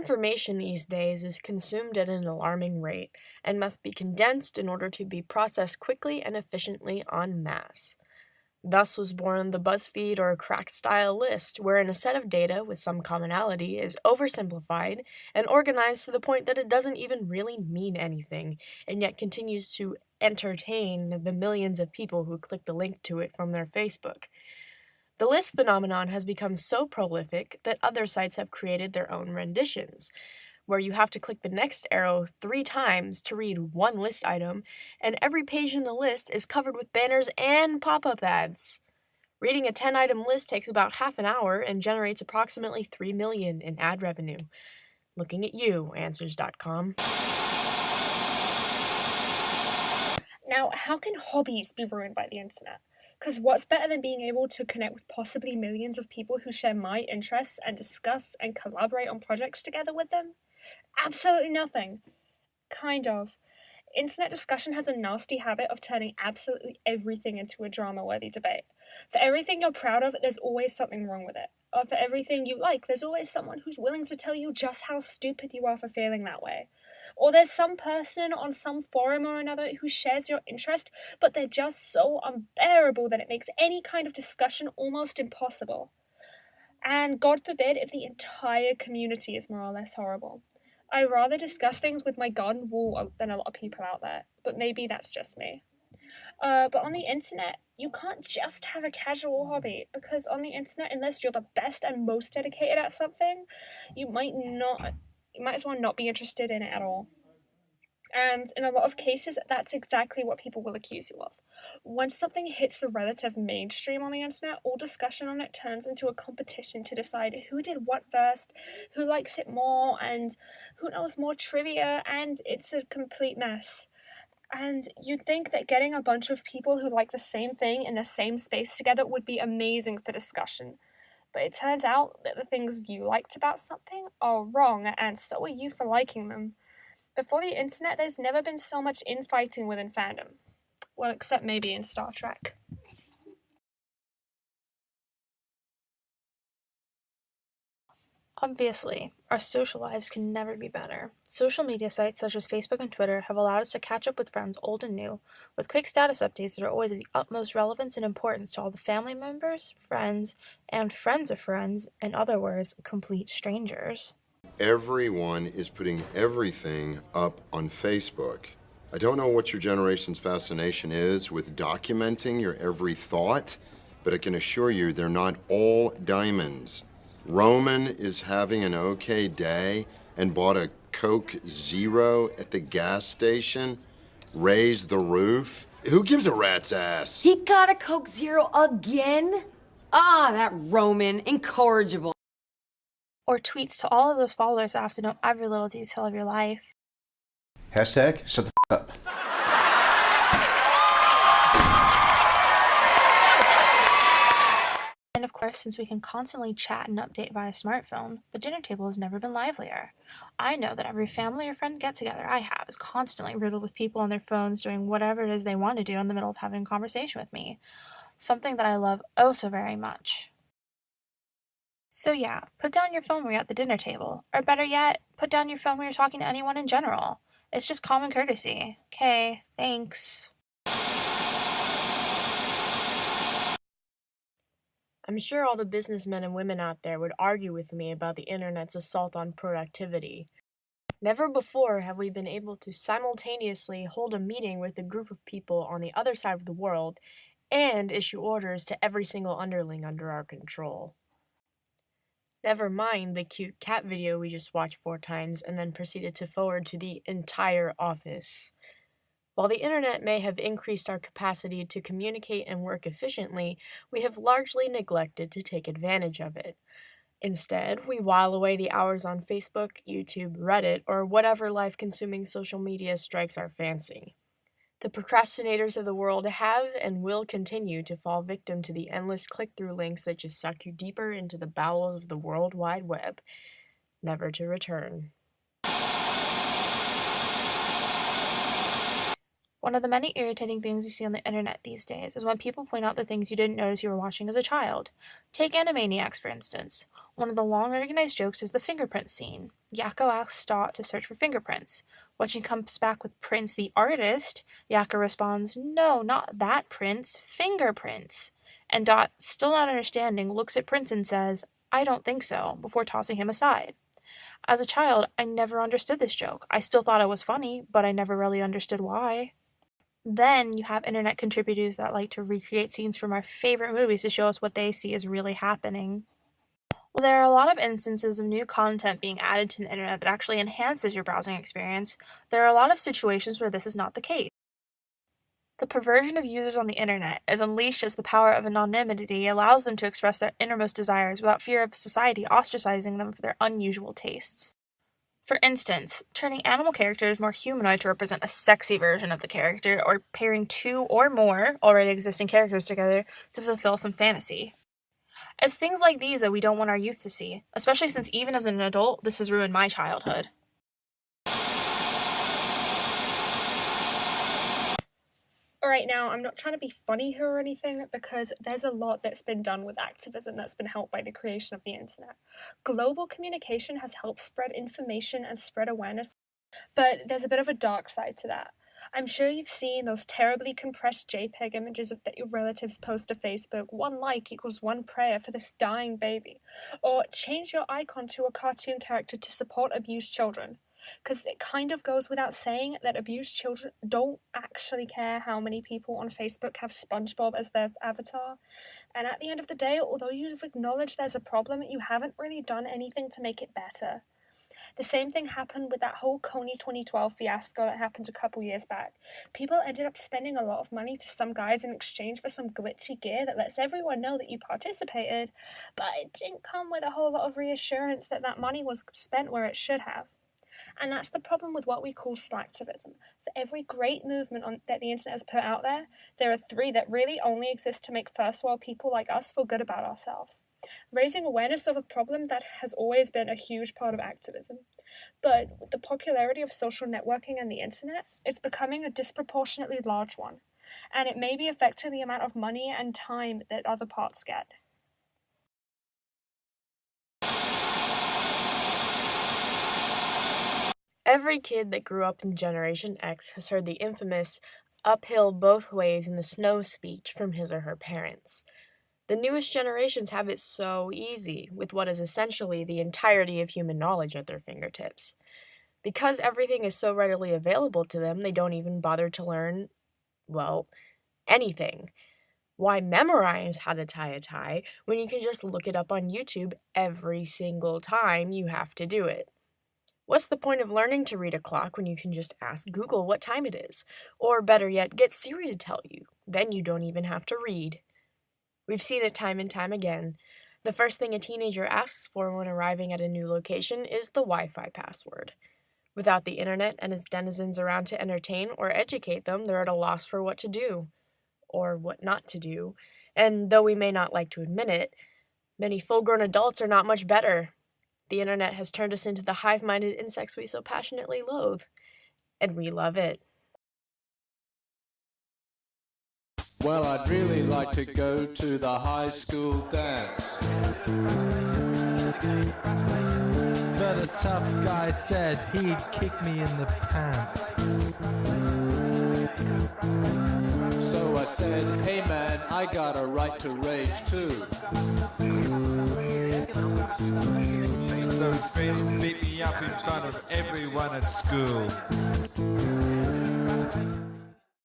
Information these days is consumed at an alarming rate and must be condensed in order to be processed quickly and efficiently en masse. Thus was born the BuzzFeed or Cracked style list, wherein a set of data with some commonality is oversimplified and organized to the point that it doesn't even really mean anything, and yet continues to entertain the millions of people who click the link to it from their Facebook. The list phenomenon has become so prolific that other sites have created their own renditions, where you have to click the next arrow 3 times to read one list item, and every page in the list is covered with banners and pop-up ads. Reading a 10-item list takes about half an hour and generates approximately $3 million in ad revenue. Looking at you, Answers.com. Now, how can hobbies be ruined by the internet? Because what's better than being able to connect with possibly millions of people who share my interests and discuss and collaborate on projects together with them? Absolutely nothing. Kind of. Internet discussion has a nasty habit of turning absolutely everything into a drama-worthy debate. For everything you're proud of, there's always something wrong with it. Or for everything you like, there's always someone who's willing to tell you just how stupid you are for feeling that way. Or there's some person on some forum or another who shares your interest, but they're just so unbearable that it makes any kind of discussion almost impossible. And God forbid if the entire community is more or less horrible. I rather discuss things with my garden wall than a lot of people out there, but maybe that's just me. But on the internet, you can't just have a casual hobby, because on the internet, unless you're the best and most dedicated at something, you might as well not be interested in it at all. And in a lot of cases, that's exactly what people will accuse you of. Once something hits the relative mainstream on the internet, all discussion on it turns into a competition to decide who did what first, who likes it more, and who knows more trivia, and it's a complete mess. And you'd think that getting a bunch of people who like the same thing in the same space together would be amazing for discussion. But it turns out that the things you liked about something are wrong, and so are you for liking them. Before the internet, there's never been so much infighting within fandom. Well, except maybe in Star Trek. Obviously, our social lives can never be better. Social media sites such as Facebook and Twitter have allowed us to catch up with friends old and new, with quick status updates that are always of the utmost relevance and importance to all the family members, friends, and friends of friends, in other words, complete strangers. Everyone is putting everything up on Facebook. I don't know what your generation's fascination is with documenting your every thought, but I can assure you they're not all diamonds. Roman is having an okay day and bought a Coke Zero at the gas station, raised the roof. Who gives a rat's ass? He got a Coke Zero again? Ah, that Roman, incorrigible. Or tweets to all of those followers that have to know every little detail of your life. Hashtag, shut the f*** up. And of course, since we can constantly chat and update via smartphone, the dinner table has never been livelier. I know that every family or friend get-together I have is constantly riddled with people on their phones doing whatever it is they want to do in the middle of having a conversation with me. Something that I love oh so very much. So yeah, put down your phone when you're at the dinner table. Or better yet, put down your phone when you're talking to anyone in general. It's just common courtesy. Okay, thanks. I'm sure all the businessmen and women out there would argue with me about the internet's assault on productivity. Never before have we been able to simultaneously hold a meeting with a group of people on the other side of the world and issue orders to every single underling under our control. Never mind the cute cat video we just watched 4 times and then proceeded to forward to the entire office. While the internet may have increased our capacity to communicate and work efficiently, we have largely neglected to take advantage of it. Instead, we while away the hours on Facebook, YouTube, Reddit, or whatever life-consuming social media strikes our fancy. The procrastinators of the world have and will continue to fall victim to the endless click-through links that just suck you deeper into the bowels of the World Wide Web, never to return. One of the many irritating things you see on the internet these days is when people point out the things you didn't notice you were watching as a child. Take Animaniacs, for instance. One of the long-recognized jokes is the fingerprint scene. Yakko asks Dot to search for fingerprints. When she comes back with Prince the artist, Yakko responds, "No, not that Prince, fingerprints." And Dot, still not understanding, looks at Prince and says, "I don't think so," before tossing him aside. As a child, I never understood this joke. I still thought it was funny, but I never really understood why. Then you have internet contributors that like to recreate scenes from our favorite movies to show us what they see is really happening. While there are a lot of instances of new content being added to the internet that actually enhances your browsing experience, there are a lot of situations where this is not the case. The perversion of users on the internet is unleashed as the power of anonymity allows them to express their innermost desires without fear of society ostracizing them for their unusual tastes. For instance, turning animal characters more humanoid to represent a sexy version of the character, or pairing two or more already existing characters together to fulfill some fantasy. It's things like these that we don't want our youth to see, especially since even as an adult, this has ruined my childhood. Alright, now, I'm not trying to be funny here or anything, because there's a lot that's been done with activism that's been helped by the creation of the internet. Global communication has helped spread information and spread awareness, but there's a bit of a dark side to that. I'm sure you've seen those terribly compressed JPEG images that your relatives post to Facebook, 1 like equals 1 prayer for this dying baby, or change your icon to a cartoon character to support abused children. Because it kind of goes without saying that abused children don't actually care how many people on Facebook have SpongeBob as their avatar. And at the end of the day, although you've acknowledged there's a problem, you haven't really done anything to make it better. The same thing happened with that whole Coney 2012 fiasco that happened a couple years back. People ended up spending a lot of money to some guys in exchange for some glitzy gear that lets everyone know that you participated, but it didn't come with a whole lot of reassurance that that money was spent where it should have. And that's the problem with what we call slacktivism. For every great movement that the internet has put out there, there are 3 that really only exist to make first world people like us feel good about ourselves. Raising awareness of a problem that has always been a huge part of activism. But with the popularity of social networking and the internet, it's becoming a disproportionately large one. And it may be affecting the amount of money and time that other parts get. Every kid that grew up in Generation X has heard the infamous uphill both ways in the snow speech from his or her parents. The newest generations have it so easy, with what is essentially the entirety of human knowledge at their fingertips. Because everything is so readily available to them, they don't even bother to learn, well, anything. Why memorize how to tie a tie when you can just look it up on YouTube every single time you have to do it? What's the point of learning to read a clock when you can just ask Google what time it is? Or better yet, get Siri to tell you. Then you don't even have to read. We've seen it time and time again. The first thing a teenager asks for when arriving at a new location is the Wi-Fi password. Without the internet and its denizens around to entertain or educate them, they're at a loss for what to do, or what not to do. And though we may not like to admit it, many full-grown adults are not much better. The internet has turned us into the hive-minded insects we so passionately loathe. And we love it. Well, I'd really like to go to the high school dance. But a tough guy said he'd kick me in the pants. So I said, hey man, I got a right to rage too. So his friends beat me up in front of everyone at school.